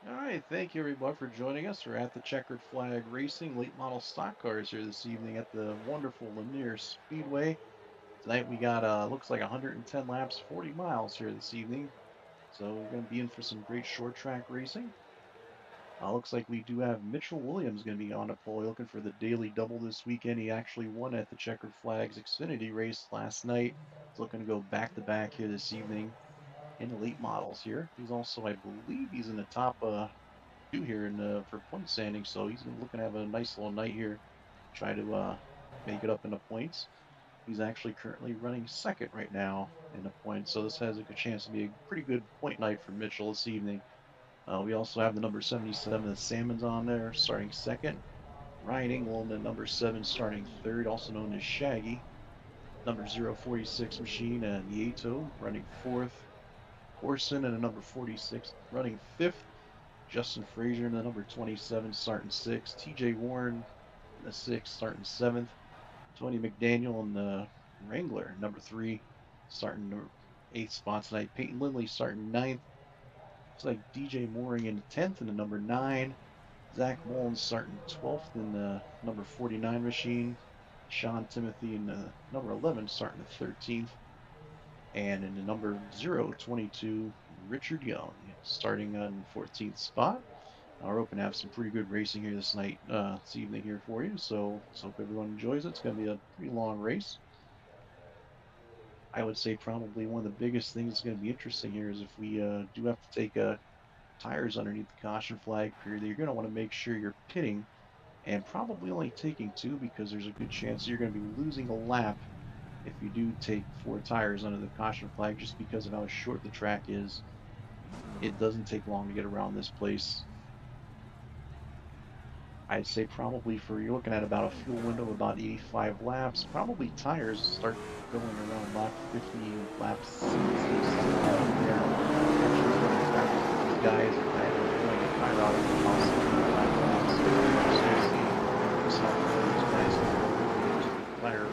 All right, thank you everyone for joining us. We're at the Checkered Flag Racing late model stock cars here this evening at the wonderful Lanier Speedway. Tonight we got looks like 110 laps, 40 miles here this evening. So we're going to be in for some great short track racing. Looks like we do have Mitchell Williams going to be on a pole looking for the daily double this weekend. He actually won at the Checkered Flags Xfinity race last night. He's looking to go back to back here this evening in the late models here. He's also, I believe, he's in the top two here in for point standing, so he's gonna looking to have a nice little night here. Try to make it up in the points. He's actually currently running second right now in the points, so this has a good chance to be a pretty good point night for Mitchell this evening. We also have the number 77, the Salmons on there, starting second. Ryan England, the number 7, starting third, also known as Shaggy. Number 046 machine and Yeto running fourth. Orson and a number 46 running fifth. Justin Frazier in the number 27 starting sixth. TJ Warren in the sixth starting seventh. Tony McDaniel in the Wrangler number 3 starting the eighth spot tonight. Peyton Lindley starting ninth. Looks like DJ Mooring in the 10th in the number 9. Zach Mullins starting 12th in the number 49 machine. Sean Timothy in the number 11 starting the 13th. And in the number 022, Richard Young starting on 14th spot. We're hoping to have some pretty good racing here this evening here for you. So let's hope everyone enjoys it. It's going to be a pretty long race. I would say probably one of the biggest things that's going to be interesting here is if we do have to take tires underneath the caution flag period, you're going to want to make sure you're pitting and probably only taking two because there's a good chance you're going to be losing a lap if you do take four tires under the caution flag just because of how short the track is. It doesn't take long to get around this place. I'd say probably for you're looking at about a fuel window of about 85 laps. Probably tires start going around lap 50, lap 60, somewhere there. Actually, is going to practice with these guys and kind of doing a tire out of the house 75 laps. So we're just going to see just how far these guys can go into the tire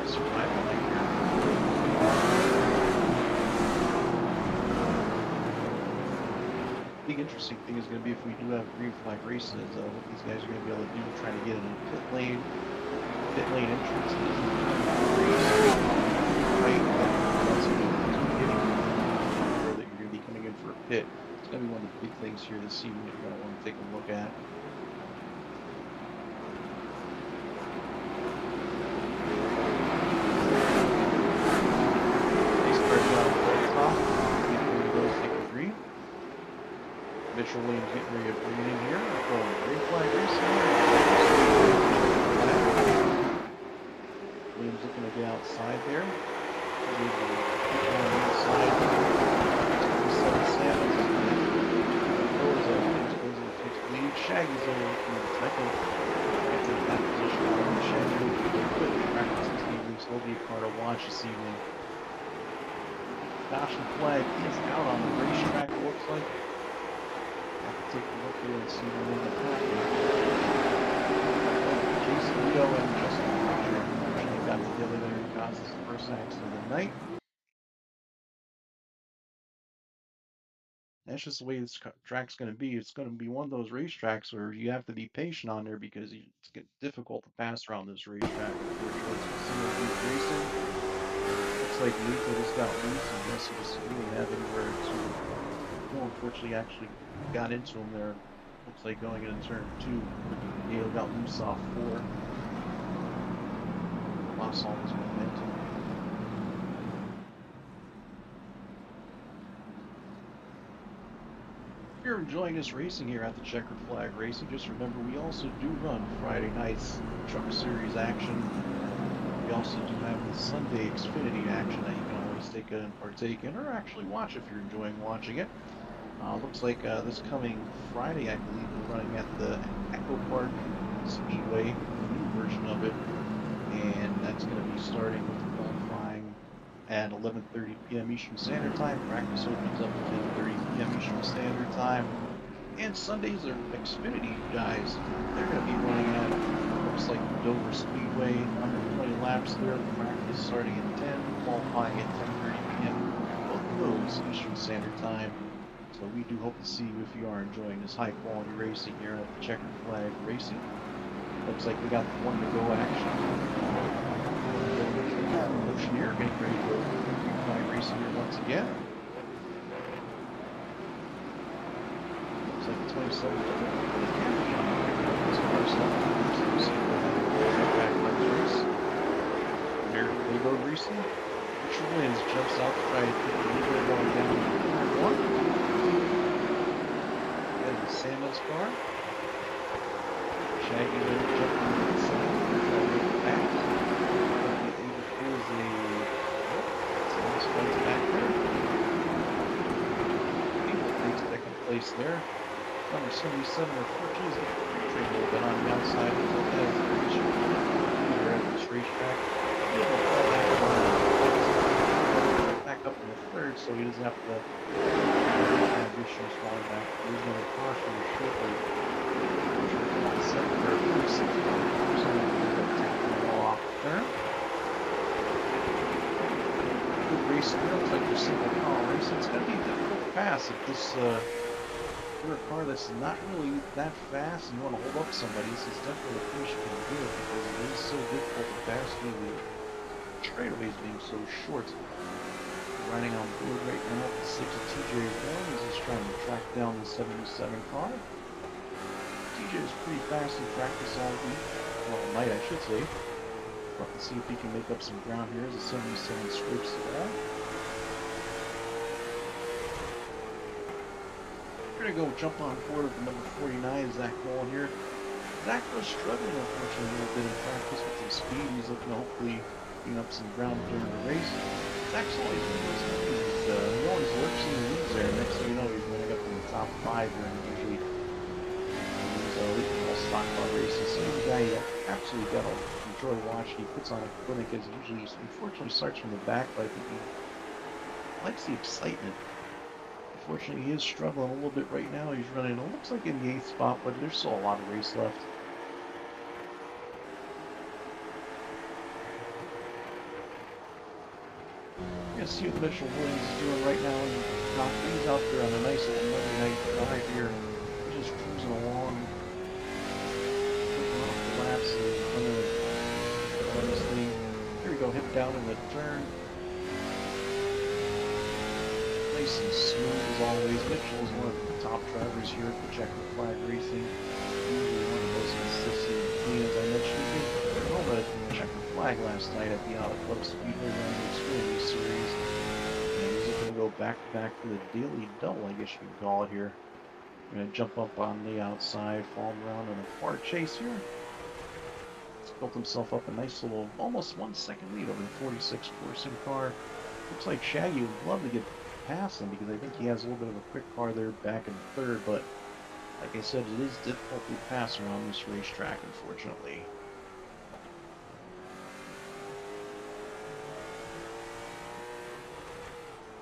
survival right here. Big interesting thing is going to be if we do have green flag races, what these guys are going to be able to do, trying to get in a pit lane entrance. Right, that's going to be getting that you're going to be coming in for a pit. It's going to be one of the big things here this evening that you're going to want to take a look at. They start down the top, those take a green. Mitchell Williams getting ready to bring it in here. We're going green flag racing. Williams looking to get outside there. Shaggy's over looking at second. Gets in that position. Shaggy will practice this evening, so he'll be a car to watch this evening. Caution flag is out on the racetrack, it looks like. Take a look here and see what in the pack here. Jason Leo and Justin Frazier unfortunately got together there and caused us the first accident of the night. That's just the way this track's going to be. It's going to be one of those racetracks where you have to be patient on there because it's difficult to pass around this racetrack. Unfortunately, it's single deep racing. Looks like Nico just got loose and Jesse just didn't have anywhere to. Unfortunately, actually got into him there. Looks like going into turn 2. Neil got loose off 4. Lost all his momentum. If you're enjoying this racing here at the Checkered Flag Racing, just remember we also do run Friday nights Truck Series action. We also do have the Sunday Xfinity action that you can always take and partake in, or actually watch if you're enjoying watching it. Looks like this coming Friday, I believe, we're running at the Echo Park Speedway, the new version of it, and that's going to be starting with qualifying at 11:30 p.m. Eastern Standard Time. Practice opens up at 10:30 p.m. Eastern Standard Time, and Sundays are Xfinity guys. They're going to be running at looks like the Dover Speedway, 120 laps there. The practice starting at 10, qualifying at 10:30 p.m. Both of those Eastern Standard Time. So but we do hope to see you if you are enjoying this high quality racing here at the Checkered Flag Racing. Looks like we got the one to go action. Lanier getting ready to go flag racing here once again. Looks like the 27 There they go racing. Richard Wins jumps out to try to get the leader going down turn one. That is Samuel's car. Shaggy Lynn jumping to the side. Try to make it back. Here's the Samuel's runs back there. Takes second place there. Number 77 or 14 is getting a little bit on the outside. Leader at this racetrack. Back up in the third, so he doesn't have to have issues falling back. He's going to caution shortly. Off there. Good racing. It looks like there's single car racing. It's going to be difficult to pass if this you're a car that's not really that fast and you want to hold up somebody. This is definitely a finish you can do it because it is so difficult to pass through the straightaways being so short. Riding on board right now with the 6 of TJ Warren. He's just trying to track down the 77 car. TJ is pretty fast in practice all week. Well, night, I should say. We'll have to see if he can make up some ground here as the 77 scrapes the wall. We're going to go jump on board with the number 49, Zach Mullen here. Zach was struggling, unfortunately, a little bit in practice with some speed. He's looking to hopefully gain up some ground during the race. Zach's always one of those guys. He always lurks in the leads there. Next thing you know, he's running up in the top 5 here, and usually he's elite in all stock car races. So he's a guy you absolutely got to enjoy watching. He puts on a clinic as usually, unfortunately, starts from the back, but I think he likes the excitement. Unfortunately, he is struggling a little bit right now. He's running, it looks like in the 8th spot, but there's still a lot of race left. You're going to see what Mitchell Williams is doing right now. He's out there on a nice little Monday night drive here. He's just cruising along. Putting off the laps and running this thing. Here we go, hip down in the turn. Nice and smooth as always. Mitchell is one of the top drivers here at the Checkered Flag Racing. Usually one of the most consistent and clean, as I mentioned. He did home at Checkered Flag last night at the Auto Club Speedway around the Xfinity Series. And he's looking to go back to back for the daily double, I guess you could call it here. We're going to jump up on the outside, follow him around in a far chase here. He's built himself up a nice little, almost 1 second lead over the 46 Corson car. Looks like Shaggy would love to get past him because I think he has a little bit of a quick car there back in third, but like I said, it is difficult to pass around this racetrack, unfortunately.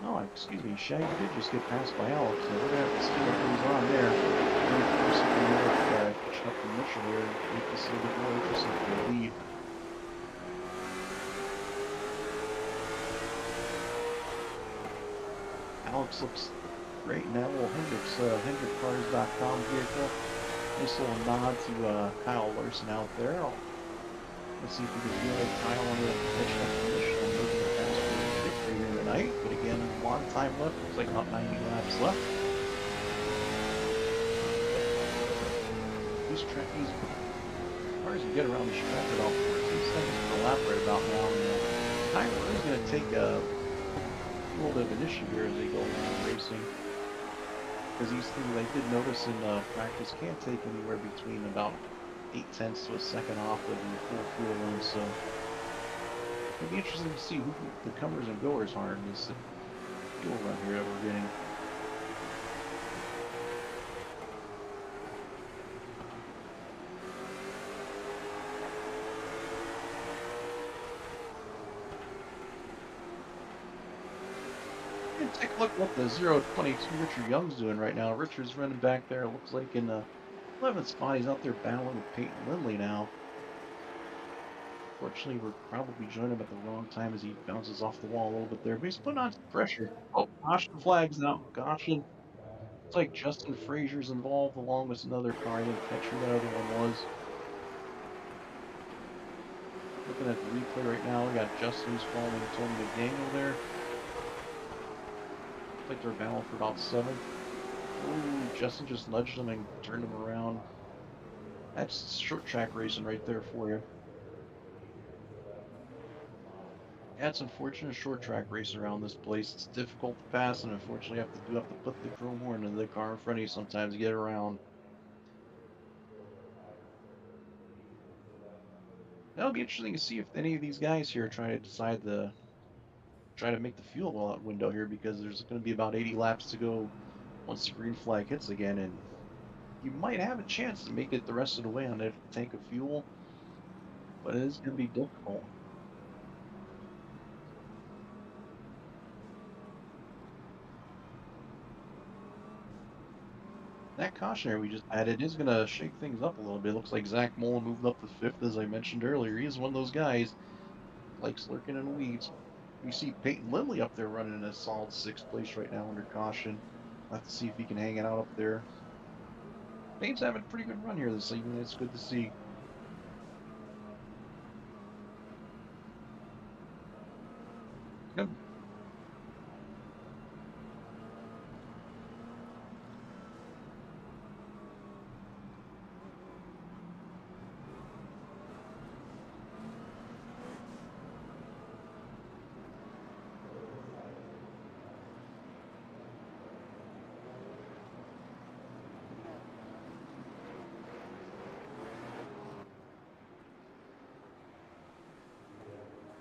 Oh, excuse me, Shaggy did just get passed by Alex, so we're going to have to see what goes on there. And of course, catching up to Mitchell here and make this a little bit more interesting for the lead. Alex looks great in that little HendrickCars.com vehicle. Nice little nod to Kyle Larson out there. Let's see if we can feel like Kyle on the pitch up the mission and moving the fast for the victory here tonight. But again, a lot of time left. Looks like about 90 laps left. These cars can get around the track at all 14 seconds per lap right about now. And Tyler is going to take a little bit of an issue here as they go along racing, because these things I did notice in practice can't take anywhere between about 0.8 to a second off of your full fuel run, so it'll be interesting to see who the comers and goers are in this fuel run here that we're getting. Take a look at what the 022 Richard Young's doing right now. Richard's running back there. It looks like in the 11th spot. He's out there battling with Peyton Lindley now. Fortunately, we're probably joining him at the wrong time as he bounces off the wall a little bit there. But he's putting on some pressure. Oh, caution flags now. Caution. It's like Justin Frazier's involved along with another car. I didn't catch who that other one was. Looking at the replay right now, we got Justin who's following Tony McDaniel there. Looks like they're battling for about seventh. Ooh, Justin just nudged him and turned him around. That's short track racing right there for you. Yeah, it's unfortunate short track racing around this place. It's difficult to pass, and unfortunately, you have to put the chrome horn into the car in front of you sometimes to get around. That'll be interesting to see if any of these guys here try to make the fuel out window here because there's going to be about 80 laps to go once the green flag hits again, and you might have a chance to make it the rest of the way on that tank of fuel, but it is going to be difficult. That cautionary we just added is going to shake things up a little bit. Looks like Zach Mullen moved up to fifth, as I mentioned earlier. He is one of those guys likes lurking in the weeds. We see Peyton Lindley up there running in a solid sixth place right now under caution. We'll have to see if he can hang it out up there. Peyton's having a pretty good run here this evening. It's good to see. Yep.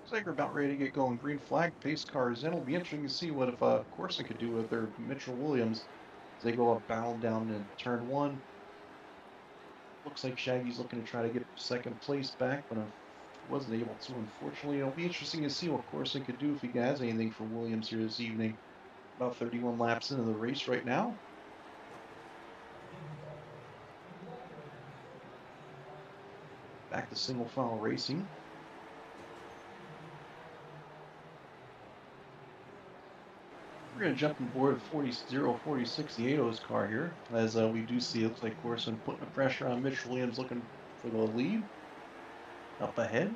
Looks like we're about ready to get going. Green flag, pace cars in. It'll be interesting to see what if Corson could do with their Mitchell Williams as they go up battle down in turn one. Looks like Shaggy's looking to try to get second place back, but wasn't able to, unfortunately. It'll be interesting to see what Corson could do if he has anything for Williams here this evening. About 31 laps into the race right now. Back to single file racing. We're going to jump on board 4068's car here, as we do see it looks like Corson putting the pressure on Mitch Williams looking for the lead. Up ahead.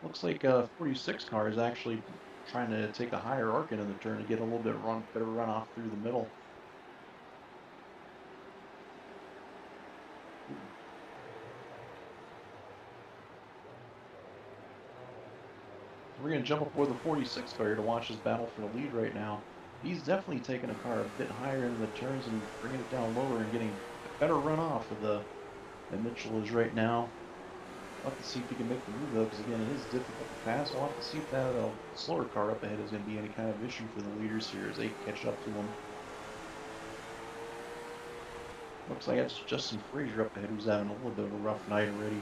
Looks like 46 car is actually trying to take a higher arc into the turn to get a little bit better runoff through the middle. We're going to jump aboard the 46 car here to watch his battle for the lead right now. He's definitely taking a car a bit higher into the turns and bringing it down lower and getting a better runoff of than Mitchell is right now. We'll have to see if he can make the move though, because again, it is difficult to pass. We'll have to see if that slower car up ahead is going to be any kind of issue for the leaders here as they catch up to him. Looks like it's Justin Frazier up ahead who's having a little bit of a rough night already.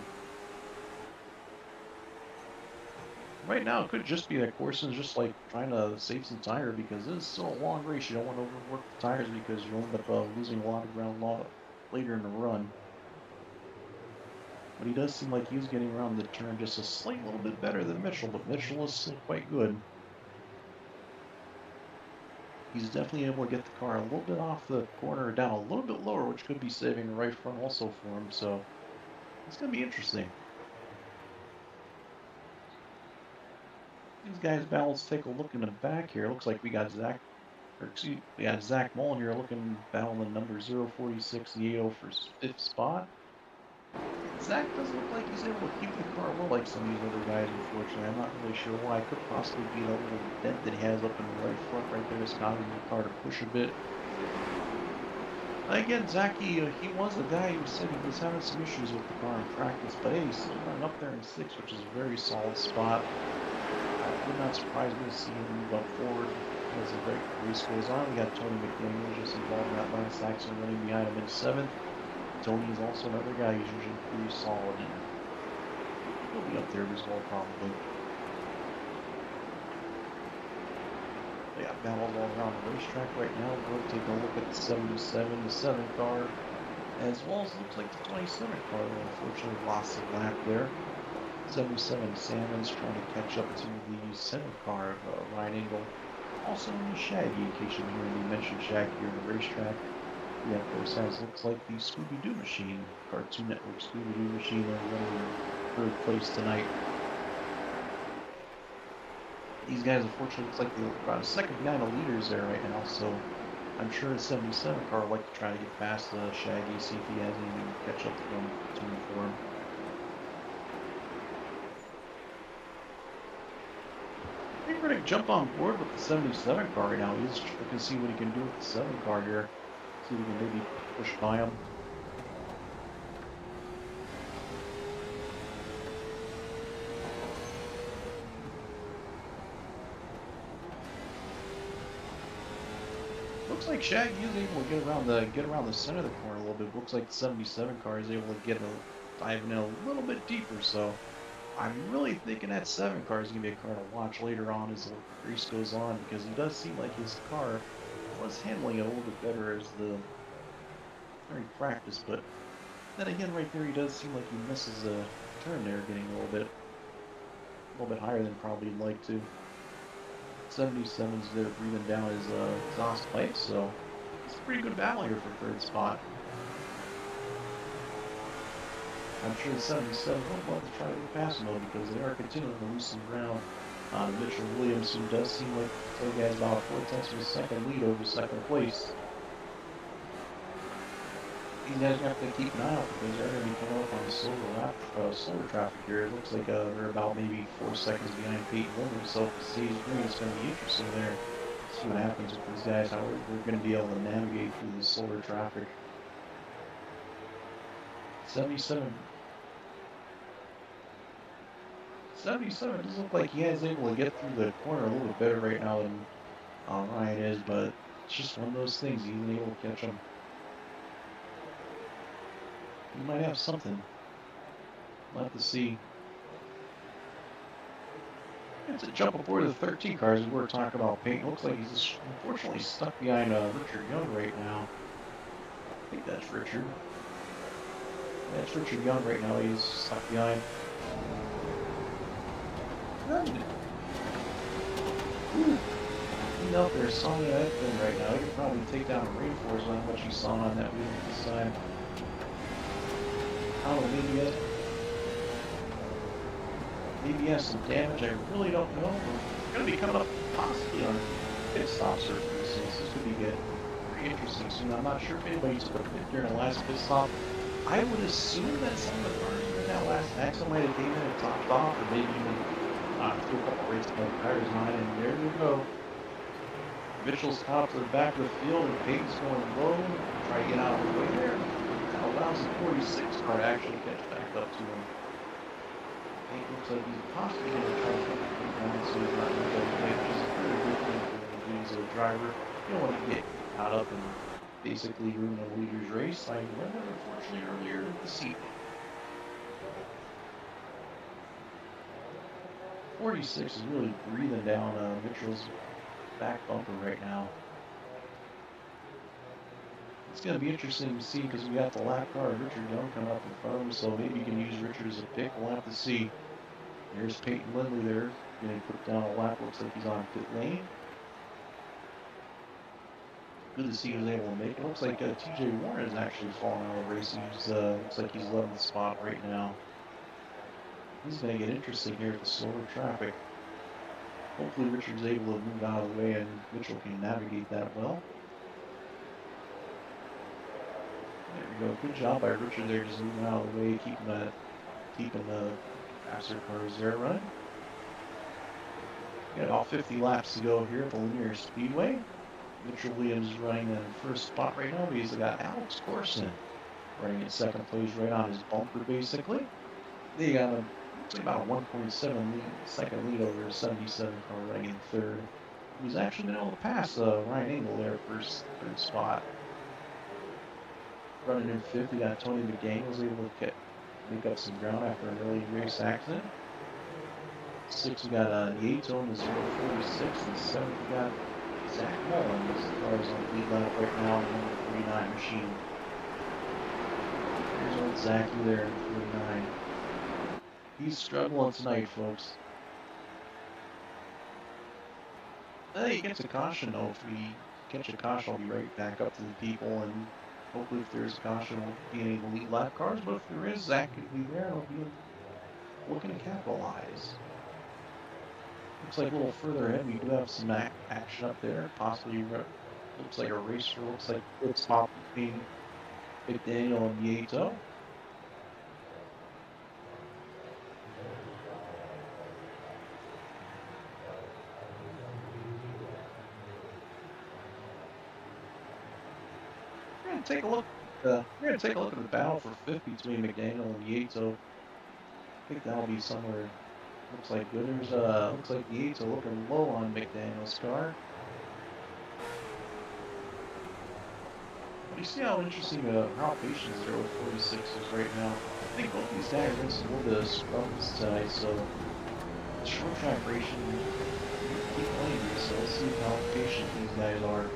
Right now, it could just be that Corson's just like trying to save some tire because this is still a long race. You don't want to overwork the tires because you'll end up losing a lot of ground later in the run. But he does seem like he's getting around the turn just a slight little bit better than Mitchell, but Mitchell is still quite good. He's definitely able to get the car a little bit off the corner, down a little bit lower, which could be saving the right front also for him. So it's going to be interesting. These guys' battles take a look in the back here. Looks like we got Zach Mullen here looking battling number 04680 for fifth spot. Zach doesn't look like he's able to keep the car well like some of these other guys, unfortunately. I'm not really sure why. It could possibly be that little dent that he has up in the right front right there is causing the car to push a bit. Again, Zach, he was the guy who said he was having some issues with the car in practice, but hey, he's still running up there in sixth, which is a very solid spot. It would not surprise me to see him move up forward as the race goes on. We got Tony McDaniel just involved in that last accident running behind him in seventh. Tony is also another guy who's usually pretty solid, and he'll be up there as well probably. They got battles all around the racetrack right now. We'll take a look at the 77, the 7 car, as well as it looks like the 27 car that unfortunately lost a lap there. 77 Salmon's trying to catch up to the 7 car of Ryan Engel. Also known as Shaggy, in case you're hearing me mention Shaggy here on the racetrack. Yeah, of course, has looks like the Scooby-Doo machine, Cartoon Network Scooby-Doo machine, running in third place tonight. These guys, unfortunately, looks like they're about a second behind the leaders there right now, so I'm sure a 77 car would like to try to get past Shaggy, see if he has anything to catch up to him for him. I think we're going to jump on board with the 77 car right now. He's looking to see what he can do with the 7 car here. See if we can maybe push by him. Looks like Shaggy is able to get around the center of the corner a little bit. Looks like the 77 car is able to dive in a little bit deeper. So I'm really thinking that 7 car is going to be a car to watch later on as the race goes on, because he does seem like his car was handling it a little bit better as the during practice. But then again, right there, he does seem like he misses a turn there, getting a little bit higher than probably he'd like to. 77's there breathing down his exhaust pipe, so it's a pretty good battle here for third spot. I'm sure the 77 would love to try to get past him, though, because they are continuing to lose some ground on Mitchell Williams, who does seem like he has about 4/10 of a second lead over second place. These guys have to keep an eye out, because they're going to be coming up on the slower traffic here. It looks like they're about maybe 4 seconds behind Peyton Lanier, so if the green, it's going to be interesting there. See what happens with these guys, how they're going to be able to navigate through the slower traffic. 77 does look like he is able to get through the corner a little bit better right now than Ryan is, but it's just one of those things. He isn't able to catch him. He might have something. We'll have to see. It's a jump aboard the 13 cars as we're talking about Peyton. Looks like he's unfortunately stuck behind Richard Young right now. I think that's Richard. That's Richard Young right now. He's stuck behind. He's out there sawing that thing right now. He could probably take down a rainforest on how much he's sawing on that wheel to the side. I don't know, maybe he has some damage. I really don't know. We're going to be coming up possibly on pit stop surface. This could be good. Pretty interesting soon. I'm not sure if anybody took a pit during the last pit stop. I would assume that some of the cars in that last accident might have came in and topped off, or maybe even threw a couple race tires on it, and there you go. Mitchell's caught up to the back of the field, and Peyton's going low, try to get out of the way there. That allows the 46 car to actually catch back up to him. Peyton looks like he's possibly going to try to put the feet down, so he's not going to go away, which is a pretty good thing for the duties of a driver. You don't want to get caught up and basically ruin a leader's race. I learned that unfortunately earlier this evening. 46 is really breathing down Mitchell's back bumper right now. It's going to be interesting to see, because we got the lap car of Richard Young coming up in front of him, so maybe you can use Richard as a pick. We'll have to see. There's Peyton Lindley there, getting put down a lap. Looks like he's on pit lane. Good to see he was able to make it. Looks like TJ Warren is actually falling out of the race. He's looks like he's 11th spot right now. This is going to get interesting here with the slower traffic. Hopefully Richard's able to move out of the way and Mitchell can navigate that well. There we go. Good job by Richard there, just moving out of the way, keeping the faster cars there running. Got about 50 laps to go here at the Lanier Speedway. Mitchell Williams is running in first spot right now, but he's got Alex Corson running in second place right on his bumper, basically. They got about a 1.7 second lead over a 77 car running in third. He's actually been able to pass Ryan Engel there third spot. Running in fifth, we got Tony McGain was able to make up some ground after an early race accident. Sixth, we got Yates on the 046, and seventh, we got Zach Mullen. This car is on the lead lap right now in the 49 machine. Here's old Zachy there in 49. He's struggling tonight, folks. He gets a caution though. If we catch a caution, I'll be right back up to the people, and hopefully, if there's a caution, won't be any of the lead lap cars. But if there is, Zach could be there, and I'll be looking to capitalize. Looks like a little further ahead, we do have some action up there. Possibly, looks like a racer. Looks like pit stop between McDaniel and Nieto. We're gonna take a look. We're gonna take a look at the battle for fifth between McDaniel and Nieto. I think that'll be somewhere. Looks like good. There's looks like Nieto looking low on McDaniel's car. But you see how interesting how patient 046 is right now. I think both these guys are in some little bit of scrums tonight, so the short track racing keep playing here, so let's see how patient these guys are.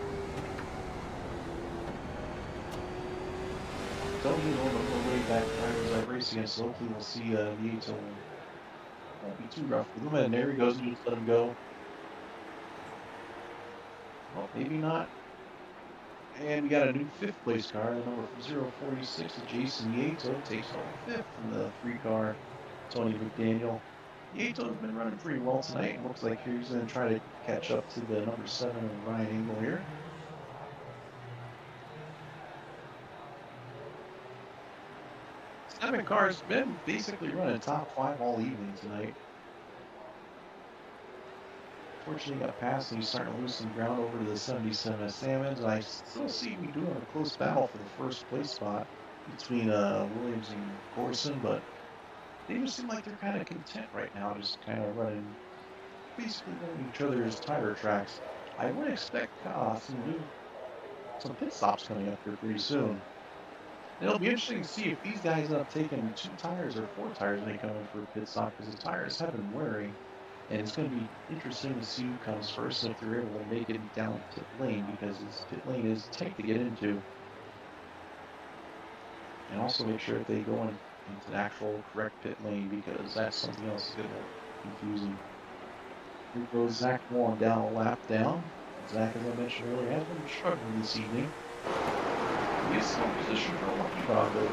Don't need all the way back drivers I race against, so hopefully we'll see Nieto won't be too rough with him. And there he goes, and just let him go. Well, maybe not. And we got a new fifth place car, the number 046 of Jason Nieto takes on fifth from the 3-car Tony McDaniel. Nieto's been running pretty well tonight, and looks like he's going to try to catch up to the number 7 of Ryan Engel here. 7 cars been basically running top 5 all evening tonight. Fortunately, got past, and he's starting to lose some ground over to the 77 of Salmons. I still see we do have a close battle for the first place spot between Williams and Corson, but they just seem like they're kind of content right now, just kind of basically running each other's tire tracks. I would expect some pit stops coming up here pretty soon. It'll be interesting to see if these guys end up taking 2 tires or 4 tires when they come in for a pit stop, because the tires have been wearing. And it's going to be interesting to see who comes first if they're able to make it down pit lane, because this pit lane is tight to get into. And also make sure if they go into the actual correct pit lane, because that's something else that's a bit confusing. Here goes Zach Wong down a lap down. Zach, as I mentioned earlier, has been struggling this evening. He is still in position for a lucky dog, but we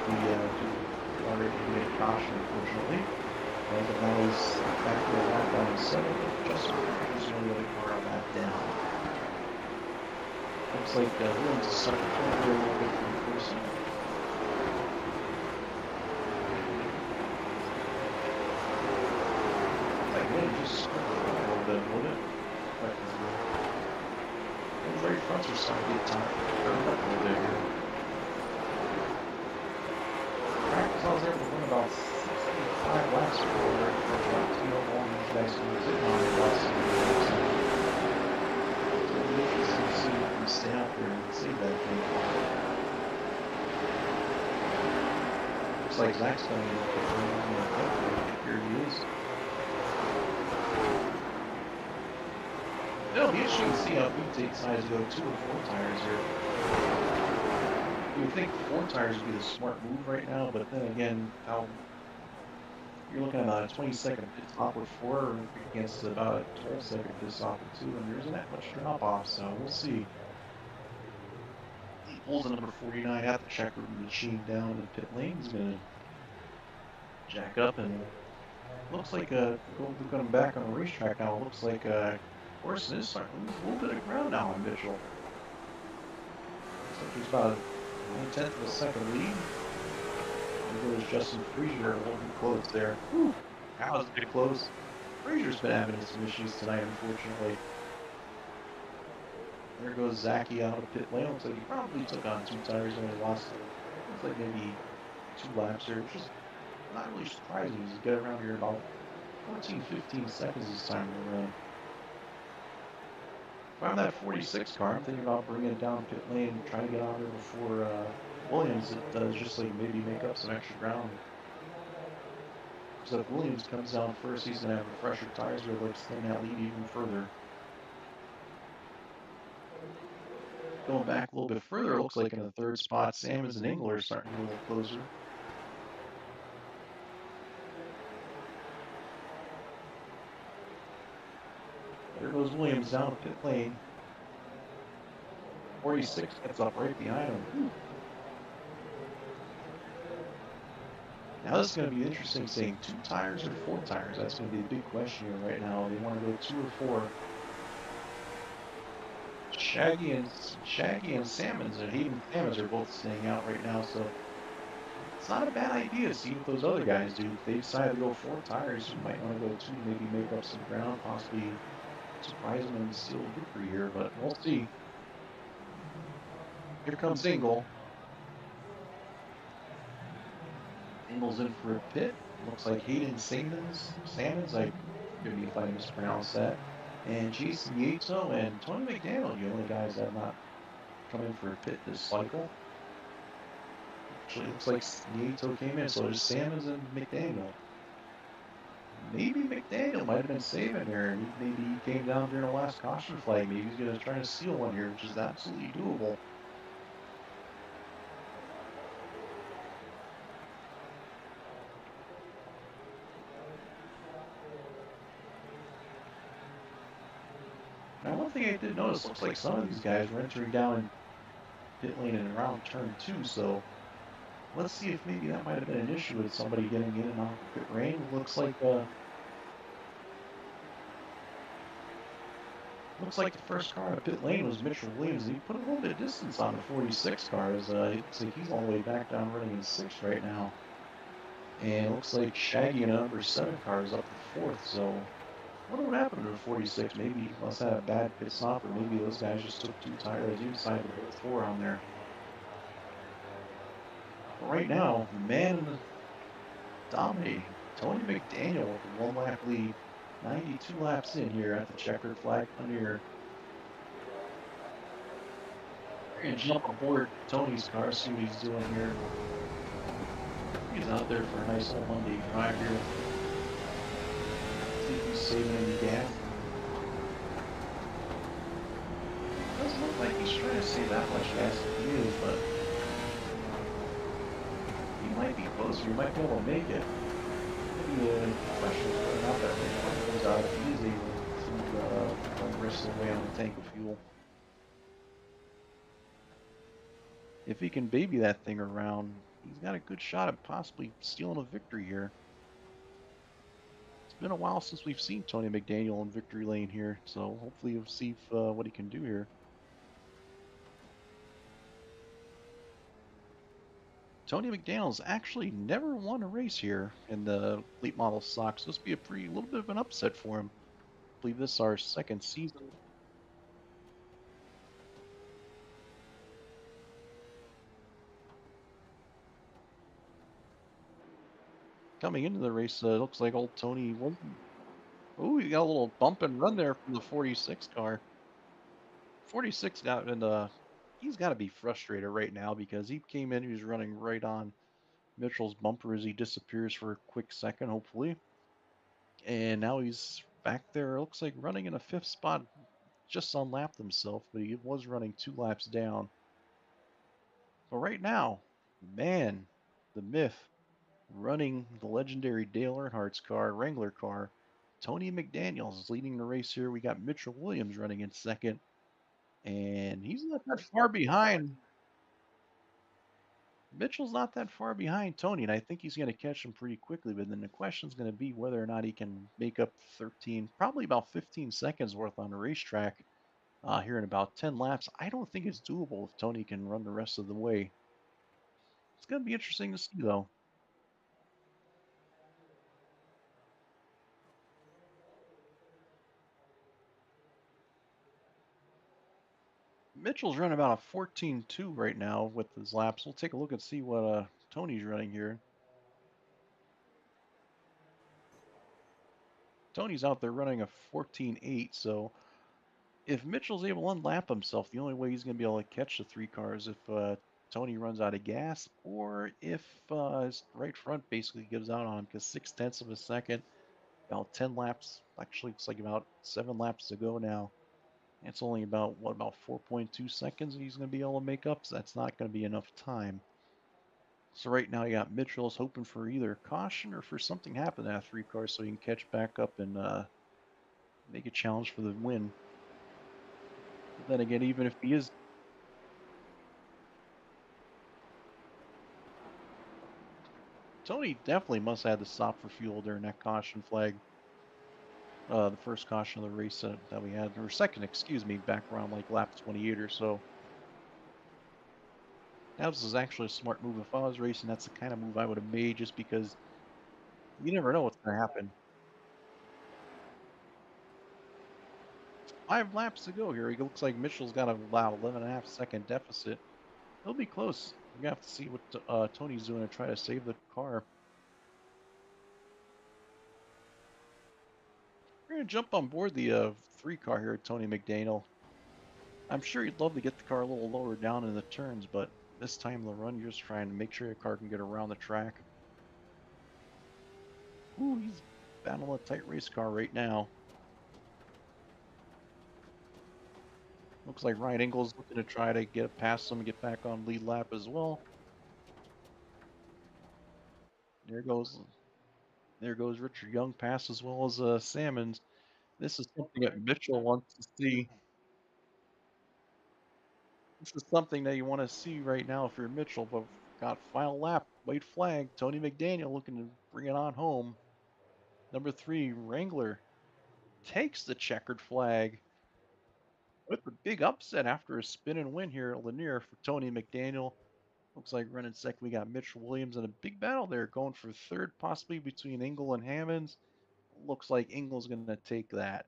already made a caution, unfortunately. And now he's back to a lap down in 7, just there's no other car on that down. Looks like Williams is stuck a little bit from the person. Like Williams just stuck a little bit, wouldn't it? The very fronts are starting to get tired. They're up a little bit here. Practice, I was able to run about 65 laps before I tried to see how long these guys can sit on the bus. So it'll be interesting to see if we can stay out there and save that thing. Looks like Zach's coming in. Here he is. It'll be interesting to see how he decides to go 2 or 4 tires here. You would think 4 tires would be the smart move right now, but then again, you're looking at about a 20-second pit stop with 4 against about a 12-second pit stop with 2, and there isn't that much drop off, so we'll see. He pulls the number 49 out the checkered machine down in the pit lane. He's going to jack up, and looks like going back on the racetrack now. It looks like Corson is starting to lose a little bit of ground now on Mitchell. Looks like he's about 1/10 of a second lead. There goes Justin Frazier a little bit close there. Whew, that was a bit close. Frazier's been having some issues tonight, unfortunately. There goes Zachy out of pit lane. Looks like he probably took on 2 tires and only lost, looks like maybe 2 laps there. Which is not really surprising. He's got around here about 14-15 seconds this time around. If I'm that 46 car, I'm thinking about bringing it down pit lane and trying to get out there before Williams. It does just like maybe make up some extra ground. So if Williams comes down first, he's going to have fresher tires where they'll extend that lead even further. Going back a little bit further, it looks like in the 3rd spot, Salmons and Engel are starting to get a little closer. There goes Williams down the pit lane. 46 gets up right behind him. Whew. Now this is going to be interesting saying 2 tires or 4 tires. That's going to be the big question here right now. They want to go 2 or 4. Shaggy and Salmons and Hayden Salmons are both staying out right now, so it's not a bad idea to see what those other guys do. If they decide to go 4 tires, you might want to go 2 to maybe make up some ground, possibly surprise them and steal a victory here, but we'll see. Here comes Engel. Engel's in for a pit. Looks like Hayden Salmons, I forgive me if I mispronounce that. And Jason Yato and Tony McDaniel, the only guys that have not come in for a pit this cycle. Actually, looks like Yato came in, so just Salmons and McDaniel. Maybe McDaniel might have been saving there, and maybe he came down during the last caution flag. Maybe he's going to try to steal one here, which is absolutely doable. Now, one thing I did notice, looks like some of these guys were entering down in pit lane and around turn 2, so let's see if maybe that might have been an issue with somebody getting in and out of pit lane. Looks like the first car out of pit lane was Mitchell Williams. He put a little bit of distance on the 46 cars. It looks like he's all the way back down running in 6th right now. And it looks like Shaggy and number 7 car is up to 4th, so I wonder what happened to the 46. Maybe he must have had a bad pit stop, or maybe those guys just took 2 tires. You decided to put 4 on there. But right now, the man in the dominating, Tony McDaniel with a 1 lap lead, 92 laps in here at the checkered flag Lanier. We're going to jump aboard Tony's car, see what he's doing here. He's out there for a nice little Monday drive here. See if he's saving any gas. Doesn't look like he's trying to save that much gas if he is, but he might be closer. He might be able to make it. Maybe the question is whether or not that range goes out if he is able to run the rest of the way on the tank of fuel. If he can baby that thing around, he's got a good shot at possibly stealing a victory here. It's been a while since we've seen Tony McDaniel in victory lane here, so hopefully we'll see what he can do here. Tony McDaniel's actually never won a race here in the late model stock, so this would be a little bit of an upset for him. I believe this is our 2nd season. Coming into the race, it looks like old Tony wasn't. Oh, he got a little bump and run there from the 46 car. 46 got and he's got to be frustrated right now because he came in, he was running right on Mitchell's bumper as he disappears for a quick second, hopefully. And now he's back there, looks like running in a 5th spot, just unlapped himself, but he was running 2 laps down. But right now, man, the myth, running the legendary Dale Earnhardt's car, Wrangler car, Tony McDaniels is leading the race here. We got Mitchell Williams running in 2nd, and he's not that far behind. Mitchell's not that far behind Tony, and I think he's going to catch him pretty quickly. But then the question is going to be whether or not he can make up 13, probably about 15 seconds worth on the racetrack here in about 10 laps. I don't think it's doable if Tony can run the rest of the way. It's going to be interesting to see, though. Mitchell's running about a 14.2 right now with his laps. We'll take a look and see what Tony's running here. Tony's out there running a 14.8, so if Mitchell's able to unlap himself, the only way he's going to be able to catch the 3 cars if Tony runs out of gas, or if his right front basically gives out on him, because 6/10 of a second, about 10 laps, actually it's like about 7 laps to go now. It's only about 4.2 seconds he's going to be able to make up, so that's not going to be enough time. So right now you got Mitchell's hoping for either caution or for something to happen to that 3 cars so he can catch back up and make a challenge for the win. But then again, even if he is, Tony definitely must have had to stop for fuel during that caution flag. The first caution of the race that we had, or second, excuse me, back around like lap 28 or so. That was actually a smart move. If I was racing, that's the kind of move I would have made just because you never know what's going to happen. 5 laps to go here. It looks like Mitchell's got about 11.5 second deficit. He'll be close. We're gonna have to see what Tony's doing to try to save the car. We're gonna jump on board the 3 car here at Tony McDaniel. I'm sure you'd love to get the car a little lower down in the turns, but this time of the run, you're just trying to make sure your car can get around the track. Ooh, he's battling a tight race car right now. Looks like Ryan Ingles looking to try to get past him and get back on lead lap as well. There goes there goes Richard Young past as well as Salmons. This is something that Mitchell wants to see. This is something that you want to see right now if you're Mitchell. But got final lap, white flag. Tony McDaniel looking to bring it on home. Number 3, Wrangler takes the checkered flag with the big upset after a spin and win here at Lanier for Tony McDaniel. Looks like running second, we got Mitch Williams in a big battle there, going for third, possibly between Engel and Hammonds. Looks like Engel's going to take that.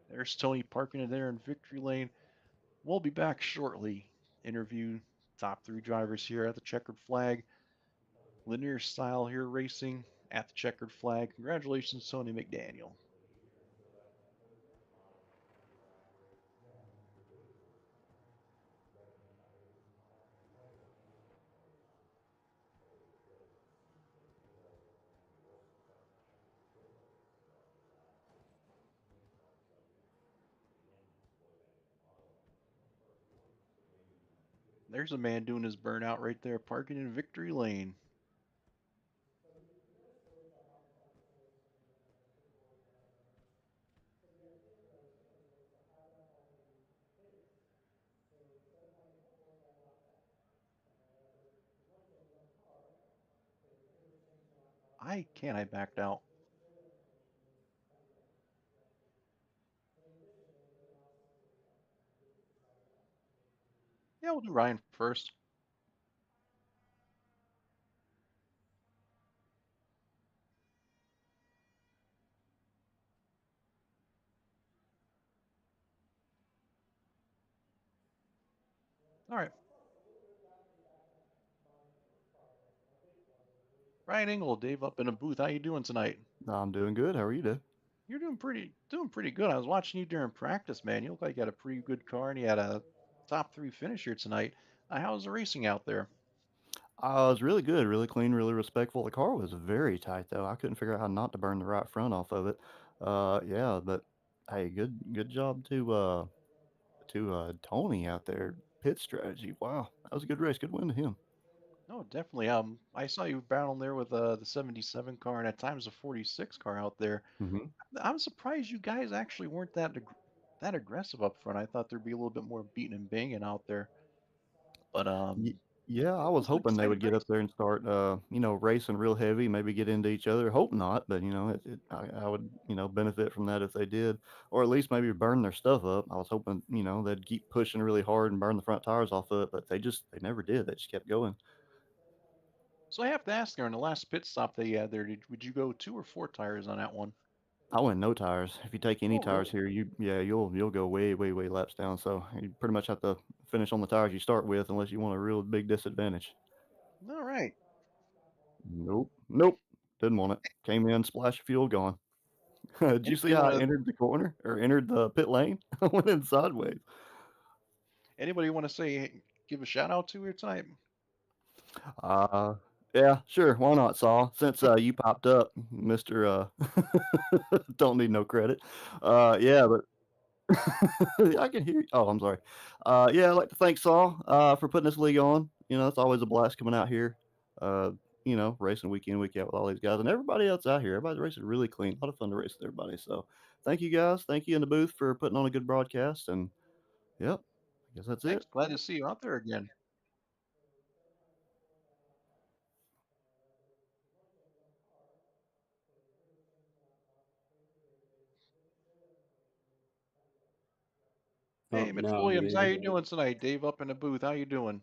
There's Tony parking it there in victory lane. We'll be back shortly. Interview top 3 drivers here at the checkered flag. Linear style here racing at the checkered flag. Congratulations, Tony McDaniel. There's a man doing his burnout right there, parking in victory lane. I backed out. Yeah, we'll do Ryan first. All right. Ryan Engel, Dave up in a booth. How you doing tonight? I'm doing good. How are you doing? You're doing pretty good. I was watching you during practice, man. You look like you had a pretty good car and you had a top 3 finish here tonight. How's the racing out there? I was really good, really clean, really respectful. The car was very tight though. I couldn't figure out how not to burn the right front off of it. Yeah, but hey, good job to Tony out there. Pit strategy. Wow, that was a good race. Good win to him. No, definitely. I saw you battling there with the 77 car and at times the 46 car out there. hmm I'm surprised you guys actually weren't that aggressive up front. I thought there'd be a little bit more beating and banging out there. But Y yeah, I was was an hoping they exciting would get race. up there and start, racing real heavy, maybe get into each other. Hope not, but I would, benefit from that if they did, or at least maybe burn their stuff up. I was hoping, they'd keep pushing really hard and burn the front tires off of it, but they never did. They just kept going. So I have to ask there, in the last pit stop they had there, would you go 2 or 4 tires on that one? I went no tires. If you take any Oh, tires really? here, you'll go way, way, way laps down. So you pretty much have to finish on the tires you start with, unless you want a real big disadvantage. All right. Nope, nope, didn't want it. Came in, splash of fuel, gone. Did you see Anybody how I want to entered the corner or entered the pit lane? I went in sideways. say give a shout out to here tonight? Uh, yeah, sure. Why not, Saul? Since you popped up, Mister. Don't need no credit. Yeah, but I can hear you. Oh, I'm sorry. Yeah, I'd like to thank Saul for putting this league on. It's always a blast coming out here. racing week in, week out with all these guys and everybody else out here. Everybody's racing really clean. A lot of fun to race with everybody. So thank you guys. Thank you in the booth for putting on a good broadcast. And yep, I guess that's it. Thanks. Glad to see you out there again. Oh Hey, Mitch no, Williams, how you man. doing tonight? Dave up in the booth. How you doing?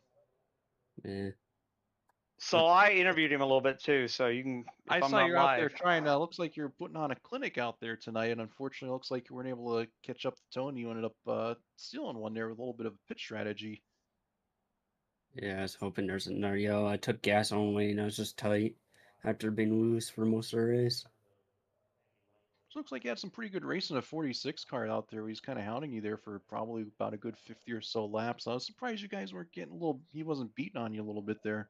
Eh. So I interviewed him a little bit too. So you can, I if I'm saw not you're out there live, trying to. Looks like you're putting on a clinic out there tonight, and unfortunately, looks like you weren't able to catch up to Tony. You ended up stealing one there with a little bit of a pitch strategy. Yeah, I was hoping there's another yellow. I took gas only and I was just tight after being loose for most of the race. So looks like you had some pretty good racing a 46 car out there. He's kind of hounding you there for probably about a good 50 or so laps. I was surprised you guys weren't getting a little. He wasn't beating on you a little bit there.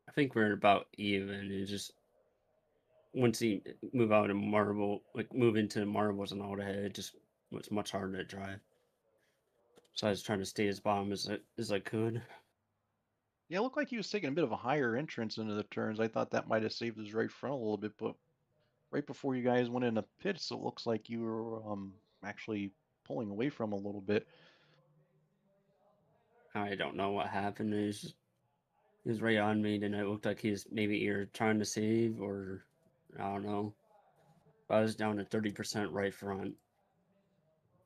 I think we're about even. It just once he move out of marble, like move into the marbles and all that, it just was much harder to drive. So I was trying to stay as bottom as I could. Yeah, it looked like he was taking a bit of a higher entrance into the turns. I thought that might have saved his right front a little bit, but right before you guys went into pits, it looks like you were actually pulling away from a little bit. I don't know what happened. He was right on me, and it looked like he was maybe either trying to save or I don't know. I was down to 30% right front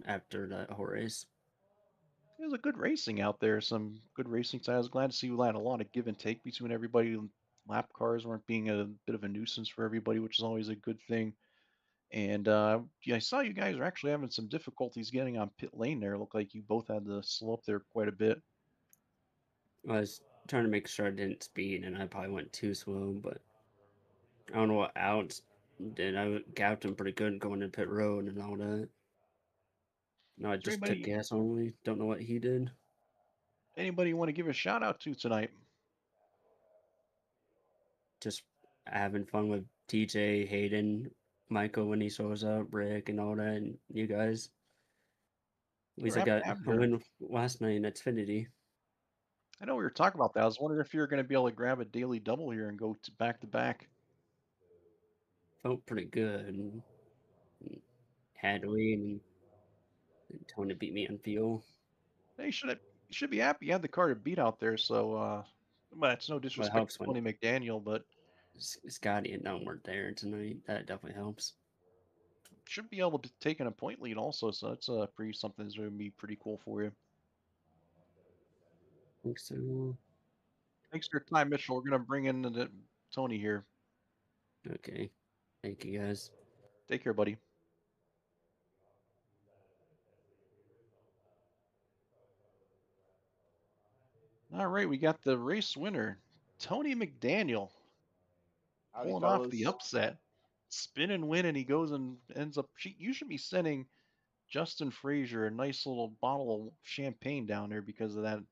after that whole race. It was a good racing out there. Some good racing. So I was glad to see we had a lot of give and take between everybody. Lap cars weren't being a bit of a nuisance for everybody, which is always a good thing. And yeah, I saw you guys are actually having some difficulties getting on pit lane there. It looked like you both had to slow up there quite a bit. I was trying to make sure I didn't speed, and I probably went too slow, but I don't know what Alex did. I gapped him pretty good going to pit road and all that. No, I Is there just took anybody gas only. Don't know what he did. anybody you want to give a shout out to tonight? Just having fun with TJ, Hayden, Michael when he shows up, Rick, and all that, and you guys. At We're least I happy got to have you a there. win last night in Xfinity. I know we were talking about that. I was wondering if you were going to be able to grab a daily double here and go to back to back. Felt pretty good. And had to win, and Tony beat me on fuel. They should be happy you had the car to beat out there. So, but it's no But it disrespect to helps when Tony McDaniel, but Scotty and Dunn weren't there tonight. That definitely helps. should be able to take in a point lead also. So it's pretty something that's going to be pretty cool for you. Think so. Thanks for your time, Mitchell. We're going to bring in Tony here. Okay. Thank you guys. Take care, buddy. All right, we got the race winner, Tony McDaniel, Howdy, pulling off the fellas. upset. Spin and win, and he goes and ends up. You should be sending Justin Frazier a nice little bottle of champagne down there because of that. I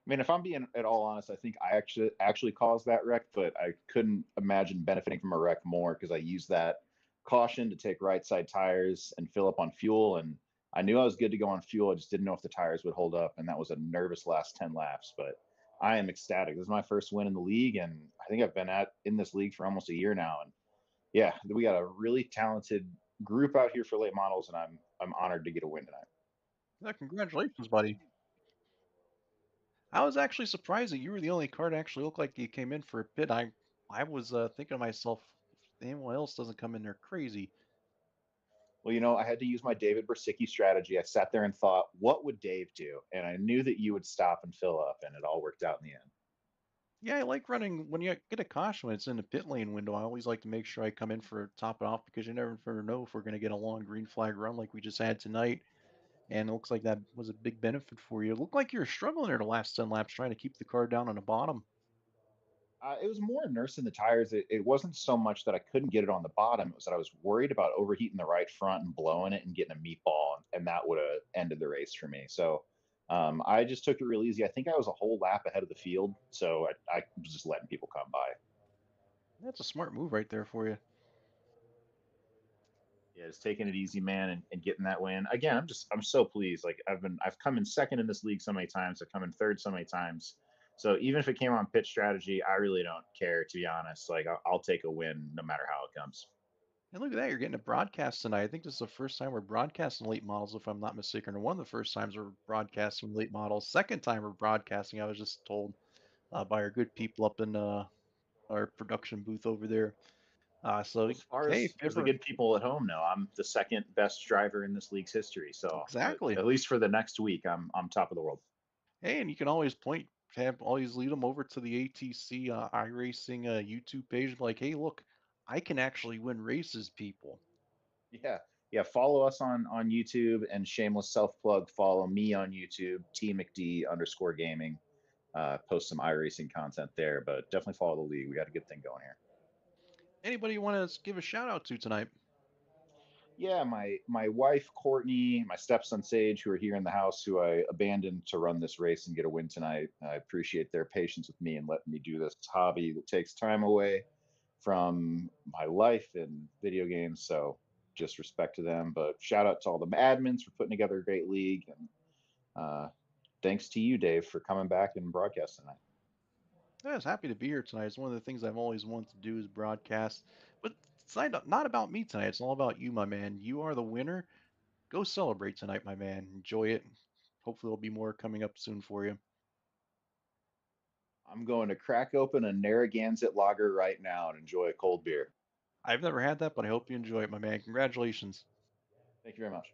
mean, if I'm being at all honest, I think I actually caused that wreck, but I couldn't imagine benefiting from a wreck more because I used that caution to take right side tires and fill up on fuel, and I knew I was good to go on fuel. I just didn't know if the tires would hold up, and that was a nervous last 10 laps. But I am ecstatic. This is my first win in the league, and I think I've been in this league for almost a year now. And yeah, we got a really talented group out here for late models, and I'm honored to get a win tonight. Yeah, congratulations, buddy. I was actually surprised that you were the only car to actually look like you came in for a pit. I was thinking to myself, if anyone else doesn't come in there crazy. Well, I had to use my David Bersicki strategy. I sat there and thought, what would Dave do? And I knew that you would stop and fill up, and it all worked out in the end. Yeah, I like running when you get a caution when it's in the pit lane window. I always like to make sure I come in for top it off because you never know if we're going to get a long green flag run like we just had tonight. And it looks like that was a big benefit for you. It looked like you were struggling there the last 10 laps trying to keep the car down on the bottom. It was more nursing the tires. It wasn't so much that I couldn't get it on the bottom. It was that I was worried about overheating the right front and blowing it and getting a meatball, and that would have ended the race for me. So I just took it real easy. I think I was a whole lap ahead of the field, so I was just letting people come by. That's a smart move right there for you. Yeah, just taking it easy, man, and getting that win. Again, I'm so pleased. Like I've come in second in this league so many times. I've come in third so many times. So even if it came on pit strategy, I really don't care, to be honest. Like I'll take a win no matter how it comes. And look at that, you're getting a broadcast tonight. I think this is the first time we're broadcasting late models, if I'm not mistaken, or one of the first times we're broadcasting late models. Second time we're broadcasting, I was just told by our good people up in our production booth over there. So, Well, as far hey, if as you the ever, good people at home know, I'm the second best driver in this league's history. So exactly. at least for the next week, I'm top of the world. Hey, and you can always always lead them over to the ATC iRacing YouTube page. And be like, hey, look, I can actually win races, people. Yeah. Yeah. Follow us on YouTube, and shameless self plug, follow me on YouTube, TMcD_gaming. Post some iRacing content there, but definitely follow the league. We got a good thing going here. Anybody you want to give a shout out to tonight? Yeah, my wife Courtney, my stepson Sage, who are here in the house, who I abandoned to run this race and get a win tonight. I appreciate their patience with me and letting me do this hobby that takes time away from my life and video games. So just respect to them. But shout out to all the admins for putting together a great league, and uh, thanks to you, Dave, for coming back and broadcasting tonight. I was happy to be here tonight. It's one of the things I've always wanted to do is broadcast. But it's not about me tonight. It's all about you, my man. You are the winner. Go celebrate tonight, my man. Enjoy it. Hopefully, there'll be more coming up soon for you. I'm going to crack open a Narragansett lager right now and enjoy a cold beer. I've never had that, but I hope you enjoy it, my man. Congratulations. Thank you very much.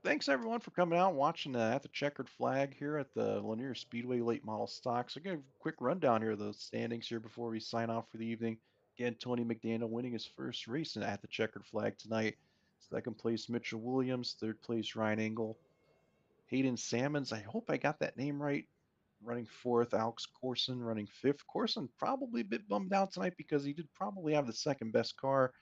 Thanks everyone for coming out and watching at the checkered flag here at the Lanier Speedway late model stocks. I'll give a quick rundown here of the standings here before we sign off for the evening. Again, Tony McDaniel winning his first race at the checkered flag tonight. Second place, Mitchell Williams. Third place, Ryan Engel. Hayden Salmons, I hope I got that name right. Running fourth, Alex Corson running fifth. Corson probably a bit bummed out tonight because he did probably have the second best car.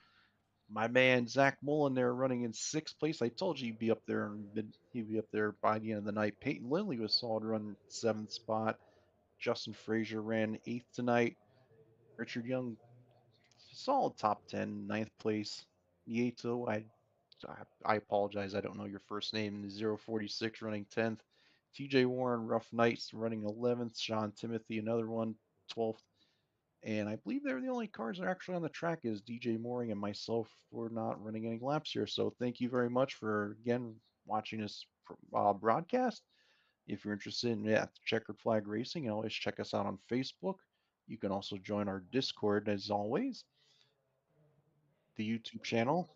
My man Zach Mullen there running in sixth place. I told you he'd be up there and he'd be up there by the end of the night. Peyton Lindley was solid run seventh spot. Justin Frazier ran eighth tonight. Richard Young, solid top 10, ninth place. Nieto, I apologize. I don't know your first name. 046 running 10th. TJ Warren, Rough Knights running 11th. Sean Timothy, another one, 12th. And I believe they're the only cars that are actually on the track is DJ Mooring and myself. We're not running any laps here. So thank you very much for, again, watching this broadcast. If you're interested in Checkered Flag Racing, you can always check us out on Facebook. You can also join our Discord as always. The YouTube channel,